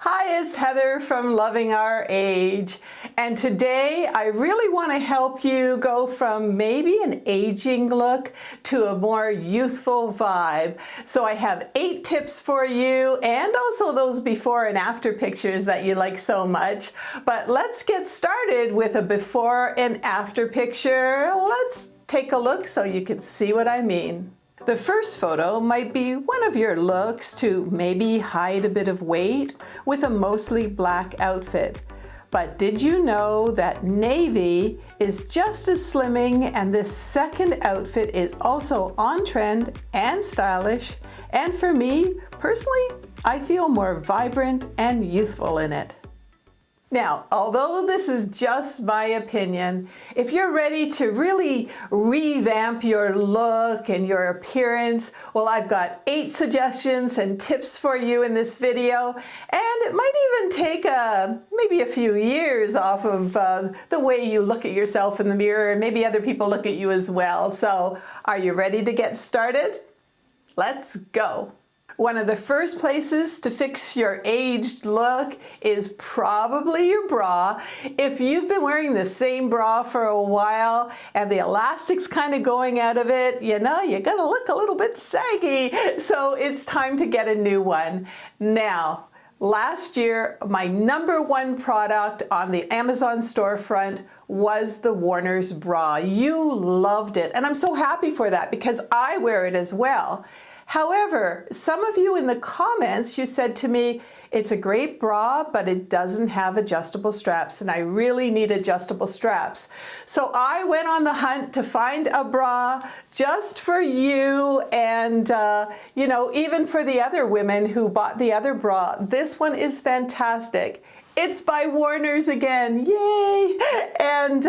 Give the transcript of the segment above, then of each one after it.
Hi, it's Heather from Loving Our Age, and today I really want to help you go from maybe an aging look to a more youthful vibe. So I have 8 tips for you and also those before and after pictures that you like so much. But let's get started with a before and after picture. Let's take a look so you can see what I mean. The first photo might be one of your looks to maybe hide a bit of weight with a mostly black outfit. But did you know that navy is just as slimming, and this second outfit is also on trend and stylish, and for me, personally, I feel more vibrant and youthful in it. Now, although this is just my opinion, if you're ready to really revamp your look and your appearance, well, I've got 8 suggestions and tips for you in this video, and it might even take maybe a few years off of the way you look at yourself in the mirror, and maybe other people look at you as well. So, are you ready to get started? Let's go. One of the first places to fix your aged look is probably your bra. If you've been wearing the same bra for a while and the elastic's kind of going out of it, you know, you're gonna look a little bit saggy. So it's time to get a new one. Now, last year, my #1 product on the Amazon storefront was the Warner's bra. You loved it, and I'm so happy for that because I wear it as well. However, some of you in the comments, you said to me, it's a great bra, but it doesn't have adjustable straps, and I really need adjustable straps. So I went on the hunt to find a bra just for you and, you know, even for the other women who bought the other bra. This one is fantastic. It's by Warner's again, yay! And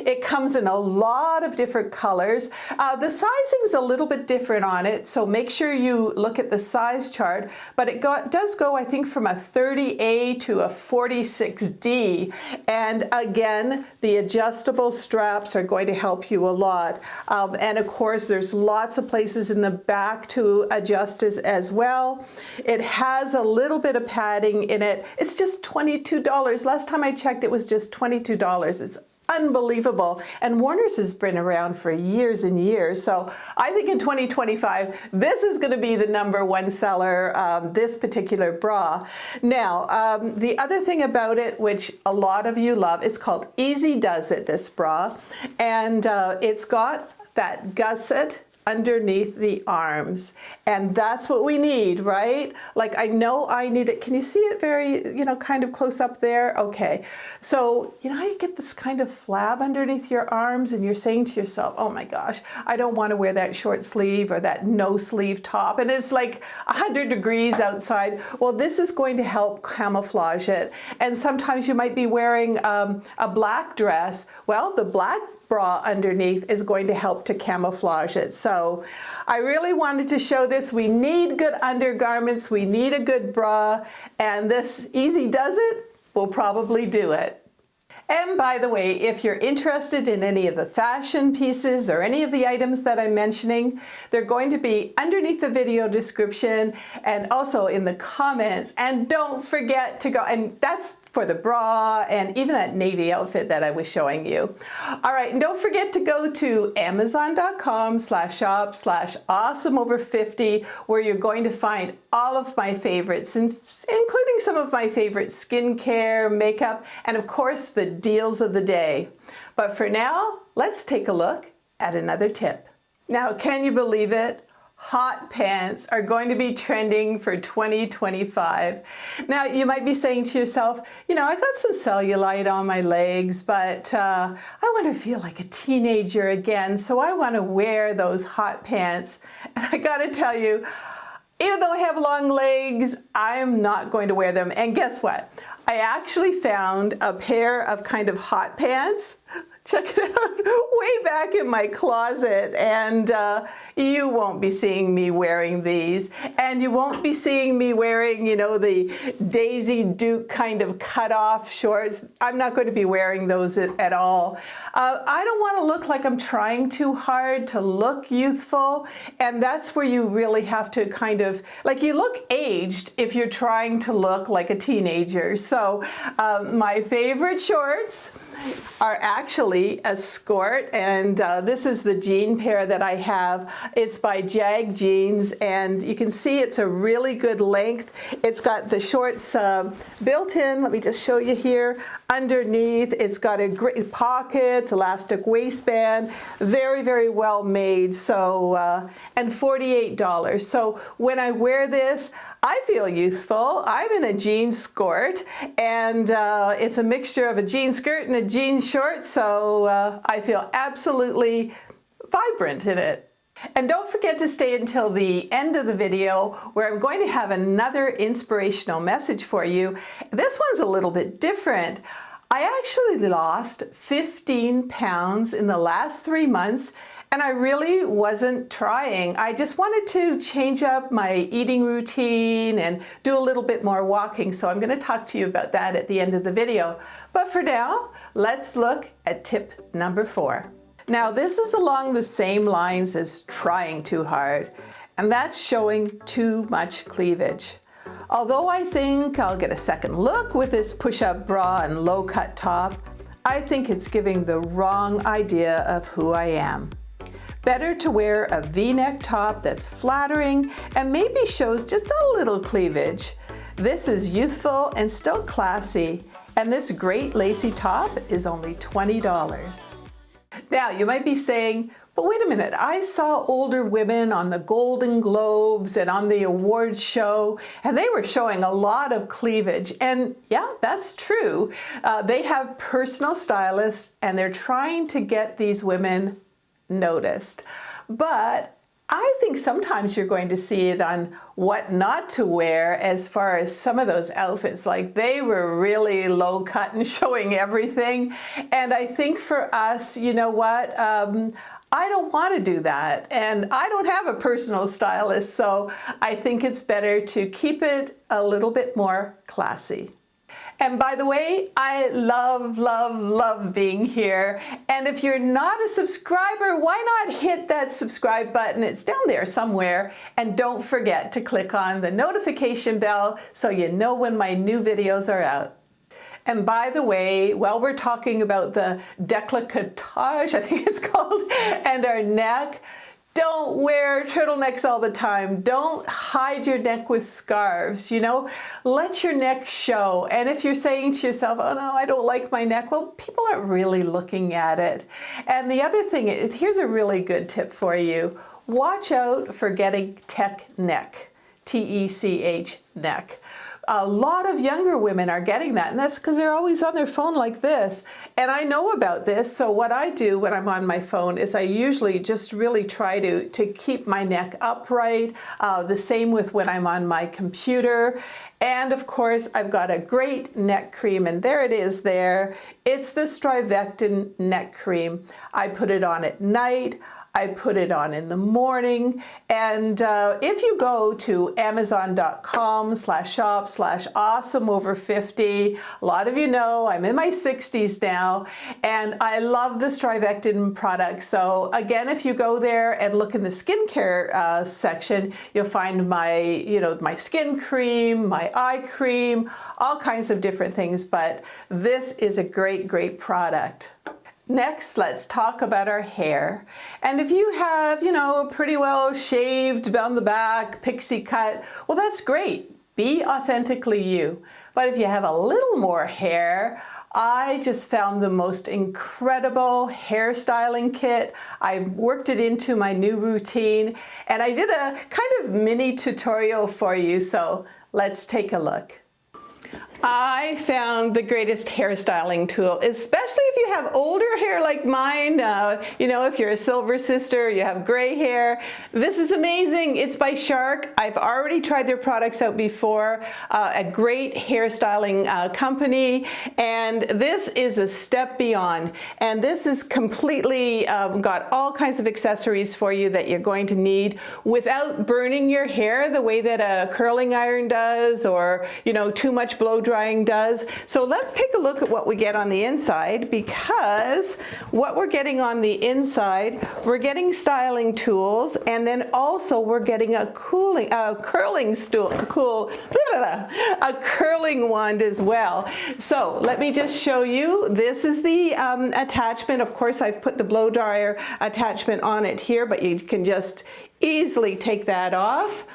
it comes in a lot of different colors. The sizing's a little bit different on it, so make sure you look at the size chart, but it does go, I think, from a 30A to a 46D. And again, the adjustable straps are going to help you a lot. And of course, there's lots of places in the back to adjust as well. It has a little bit of padding in it. It's just $22. Last time I checked, it was just $22. It's unbelievable. And Warner's has been around for years and years. So I think in 2025, this is going to be the #1 seller, this particular bra. Now, the other thing about it, which a lot of you love, it's called Easy Does It, this bra. And it's got that gusset underneath the arms, and that's what we need, right? Like, I know I need it. Can you see it very, you know, kind of close up there? Okay, so you know how you get this kind of flab underneath your arms and you're saying to yourself, oh my gosh, I don't want to wear that short sleeve or that no sleeve top, and it's like 100 degrees outside. Well, this is going to help camouflage it. And sometimes you might be wearing a black dress. Well, the black bra underneath is going to help to camouflage it. So I really wanted to show this. We need good undergarments, we need a good bra, and this Easy Does It will probably do it. And by the way, if you're interested in any of the fashion pieces or any of the items that I'm mentioning, they're going to be underneath the video description and also in the comments. And don't forget to go, and that's for the bra and even that navy outfit that I was showing you. All right, and don't forget to go to amazon.com/shop/awesomeover50, where you're going to find all of my favorites, including some of my favorite skincare, makeup, and of course the deals of the day. But for now, let's take a look at another tip. Now, can you believe it? Hot pants are going to be trending for 2025. Now, you might be saying to yourself, you know, I got some cellulite on my legs, but I want to feel like a teenager again, so I want to wear those hot pants. And I got to tell you, even though I have long legs, I am not going to wear them. And guess what? I actually found a pair of kind of hot pants Check it out, way back in my closet, and you won't be seeing me wearing these, and you won't be seeing me wearing, you know, the Daisy Duke kind of cut-off shorts. I'm not going to be wearing those at all. I don't want to look like I'm trying too hard to look youthful, and that's where you really have to kind of, like, you look aged if you're trying to look like a teenager. So my favorite shorts are actually a skirt, and this is the jean pair that I have. It's by Jag Jeans, and you can see it's a really good length. It's got the shorts built in. Let me just show you here. Underneath, it's got a great pockets, elastic waistband, very, very well made. So, and $48. So when I wear this, I feel youthful. I'm in a jean skirt, and it's a mixture of a jean skirt and a jean short, so I feel absolutely vibrant in it. And don't forget to stay until the end of the video, where I'm going to have another inspirational message for you. This one's a little bit different. I actually lost 15 pounds in the last 3 months, and I really wasn't trying. I just wanted to change up my eating routine and do a little bit more walking. So I'm going to talk to you about that at the end of the video. But for now, let's look at tip number 4. Now, this is along the same lines as trying too hard, and that's showing too much cleavage. Although I think I'll get a second look with this push-up bra and low-cut top, I think it's giving the wrong idea of who I am. Better to wear a V-neck top that's flattering and maybe shows just a little cleavage. This is youthful and still classy, and this great lacy top is only $20. Now, you might be saying, but wait a minute, I saw older women on the Golden Globes and on the awards show, and they were showing a lot of cleavage. And yeah, that's true. They have personal stylists, and they're trying to get these women noticed. But I think sometimes you're going to see it on what not to wear as far as some of those outfits. Like, they were really low cut and showing everything. And I think for us, you know what? I don't want to do that. And I don't have a personal stylist, so I think it's better to keep it a little bit more classy. And by the way, I love, love, love being here. And if you're not a subscriber, why not hit that subscribe button? It's down there somewhere. And don't forget to click on the notification bell so you know when my new videos are out. And by the way, while we're talking about the décolletage, I think it's called, and our neck, don't wear turtlenecks all the time. Don't hide your neck with scarves, you know. Let your neck show. And if you're saying to yourself, oh no, I don't like my neck, well, people aren't really looking at it. And the other thing, here's a really good tip for you. Watch out for getting tech neck, T-E-C-H neck. A lot of younger women are getting that, and that's because they're always on their phone like this. And I know about this, so what I do when I'm on my phone is I usually just really try to keep my neck upright. The same with when I'm on my computer. And of course, I've got a great neck cream, and there it is there. It's the Strivectin neck cream. I put it on at night. I put it on in the morning, and if you go to amazon.com/shop/awesomeover50, a lot of you know I'm in my 60s now, and I love the Strivectin products. So again, if you go there and look in the skincare section, you'll find my, my skin cream, my eye cream, all kinds of different things, but this is a great, great product. Next, let's talk about our hair. And if you have, a pretty well shaved down the back, pixie cut, well, that's great. Be authentically you. But if you have a little more hair, I just found the most incredible hairstyling kit. I worked it into my new routine, and I did a kind of mini tutorial for you, so let's take a look. I found the greatest hairstyling tool, especially if you have older hair like mine. You know, if you're a silver sister, you have gray hair. This is amazing. It's by Shark. I've already tried their products out before. A great hairstyling company, and this is a step beyond. And this is completely got all kinds of accessories for you that you're going to need without burning your hair the way that a curling iron does, or you know, too much blow drying does. So let's take a look at what we get on the inside, because what we're getting on the inside, we're getting styling tools, and then also we're getting a curling wand as well. So let me just show you. This is the attachment. Of course, I've put the blow dryer attachment on it here, but you can just easily take that off.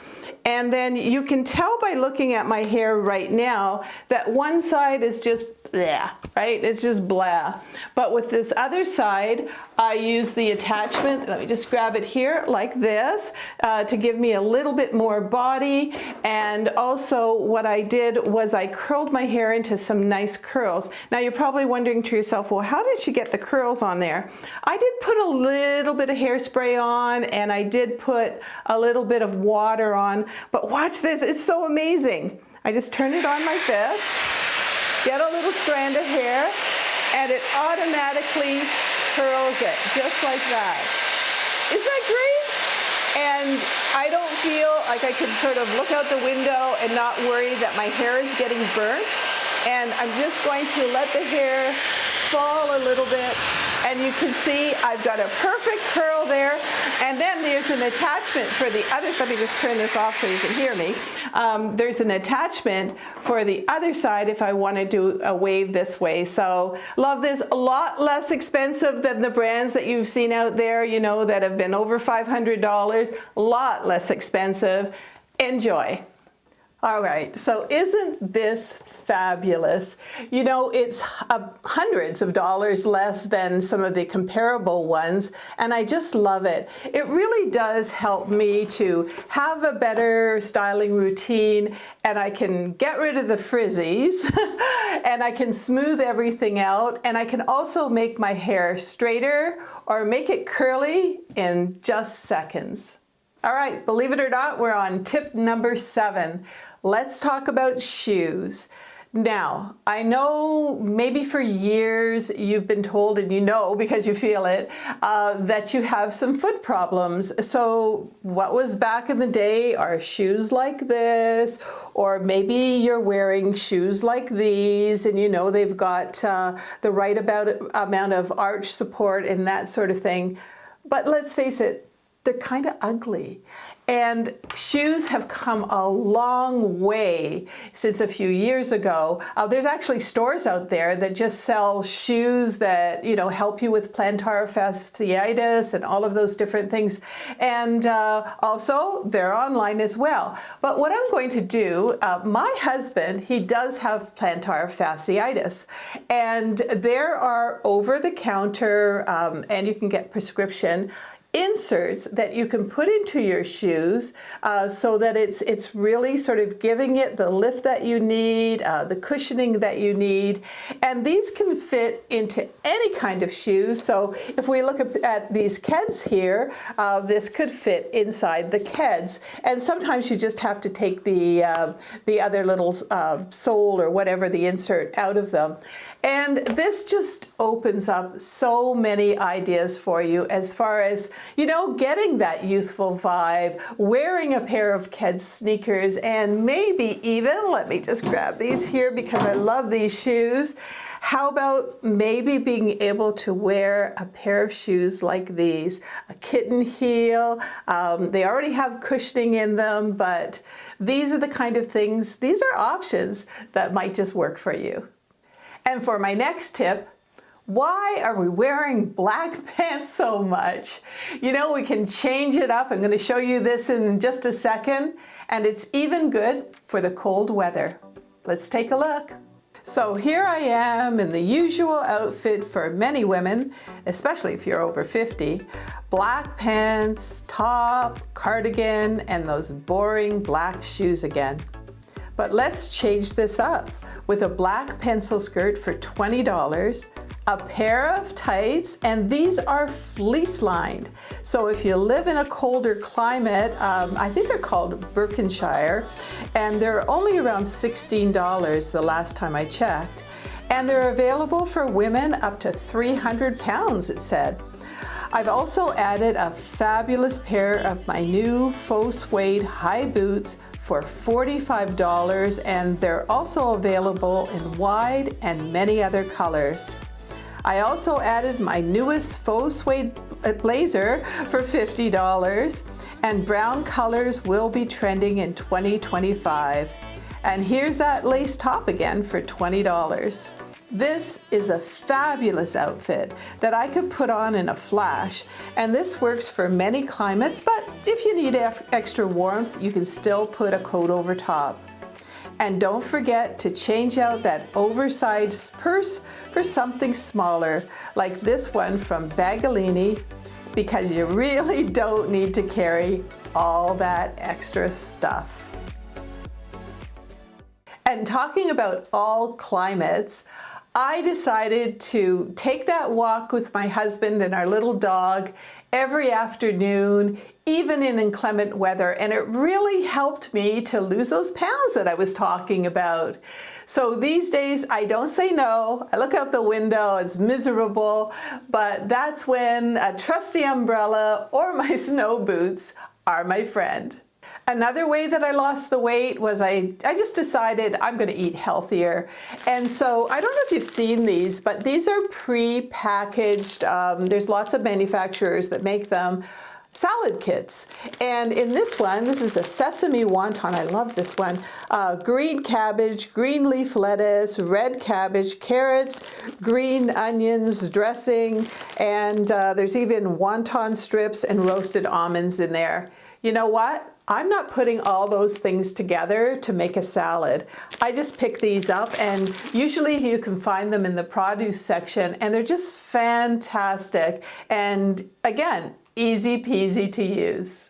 And then you can tell by looking at my hair right now that one side is just blah, right? It's just blah. But with this other side, I use the attachment. Let me just grab it here like this to give me a little bit more body. And also what I did was I curled my hair into some nice curls. Now you're probably wondering to yourself, well, how did she get the curls on there? I did put a little bit of hairspray on, and I did put a little bit of water on. But watch this, it's so amazing. I just turn it on like this, get a little strand of hair, and it automatically curls it, just like that. Isn't that great? And I don't feel like I can sort of look out the window and not worry that my hair is getting burnt. And I'm just going to let the hair fall a little bit, and you can see I've got a perfect curl there. And then there's an attachment for the other. Let me just turn this off so you can hear me. There's an attachment for the other side if I want to do a wave this way. So love this. A lot less expensive than the brands that you've seen out there, you know, that have been over $500. A lot less expensive. Enjoy. All right, so isn't this fabulous? You know, it's hundreds of dollars less than some of the comparable ones, and I just love it. It really does help me to have a better styling routine, and I can get rid of the frizzies, and I can smooth everything out, and I can also make my hair straighter or make it curly in just seconds. All right, believe it or not, we're on tip number 7. Let's talk about shoes. Now, I know maybe for years you've been told, and you know because you feel it, that you have some foot problems. So what was back in the day are shoes like this, or maybe you're wearing shoes like these, and you know they've got the right amount of arch support and that sort of thing. But let's face it, they're kind of ugly. And shoes have come a long way since a few years ago. There's actually stores out there that just sell shoes that, you know, help you with plantar fasciitis and all of those different things. And also, they're online as well. But what I'm going to do, my husband, he does have plantar fasciitis. And there are over-the-counter, and you can get prescription inserts that you can put into your shoes so that it's really sort of giving it the lift that you need, the cushioning that you need. And these can fit into any kind of shoes. So if we look at these Keds here, this could fit inside the Keds. And sometimes you just have to take the other little sole or whatever, the insert, out of them. And this just opens up so many ideas for you as far as, you know, getting that youthful vibe, wearing a pair of Keds sneakers, and maybe even, let me just grab these here because I love these shoes. How about maybe being able to wear a pair of shoes like these, a kitten heel? They already have cushioning in them, but these are the kind of things, these are options that might just work for you. And for my next tip, why are we wearing black pants so much? You know, we can change it up. I'm going to show you this in just a second. And it's even good for the cold weather. Let's take a look. So here I am in the usual outfit for many women, especially if you're over 50. Black pants, top, cardigan, and those boring black shoes again. But let's change this up. with a black pencil skirt for $20, a pair of tights, and these are fleece lined. So if you live in a colder climate, I think they're called Berkshire, and they're only around $16 the last time I checked. And they're available for women up to 300 pounds, it said. I've also added a fabulous pair of my new faux suede high boots for $45, and they're also available in wide and many other colors. I also added my newest faux suede blazer for $50, and brown colors will be trending in 2025. And here's that lace top again for $20. This is a fabulous outfit that I could put on in a flash, and this works for many climates, but if you need extra warmth, you can still put a coat over top. And don't forget to change out that oversized purse for something smaller, like this one from Bagolini, because you really don't need to carry all that extra stuff. And talking about all climates, I decided to take that walk with my husband and our little dog every afternoon, even in inclement weather, and it really helped me to lose those pounds that I was talking about. So these days I don't say no. I look out the window, it's miserable, but that's when a trusty umbrella or my snow boots are my friend. Another way that I lost the weight was I just decided I'm going to eat healthier. And so I don't know if you've seen these, but these are pre-packaged. There's lots of manufacturers that make them. Salad kits. And in this one, this is a sesame wonton. I love this one. Green cabbage, green leaf lettuce, red cabbage, carrots, green onions, dressing, and there's even wonton strips and roasted almonds in there. You know what? I'm not putting all those things together to make a salad. I just pick these up, and usually you can find them in the produce section, and they're just fantastic. And again, easy peasy to use.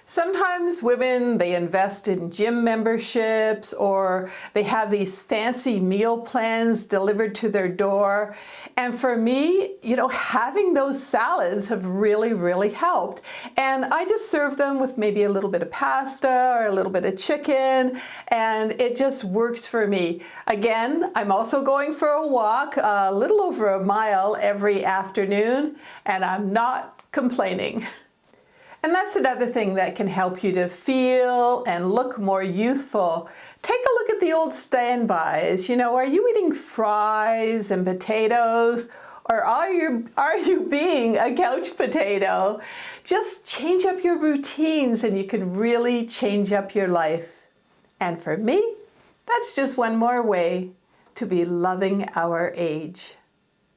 Sometimes women, they invest in gym memberships, or they have these fancy meal plans delivered to their door. And for me, you know, having those salads have really, really helped. And I just serve them with maybe a little bit of pasta or a little bit of chicken, and it just works for me. Again, I'm also going for a walk, a little over a mile every afternoon, and I'm not complaining. And that's another thing that can help you to feel and look more youthful. Take a look at the old standbys. You know, are you eating fries and potatoes, or are you being a couch potato? Just change up your routines and you can really change up your life. And for me, that's just one more way to be loving our age.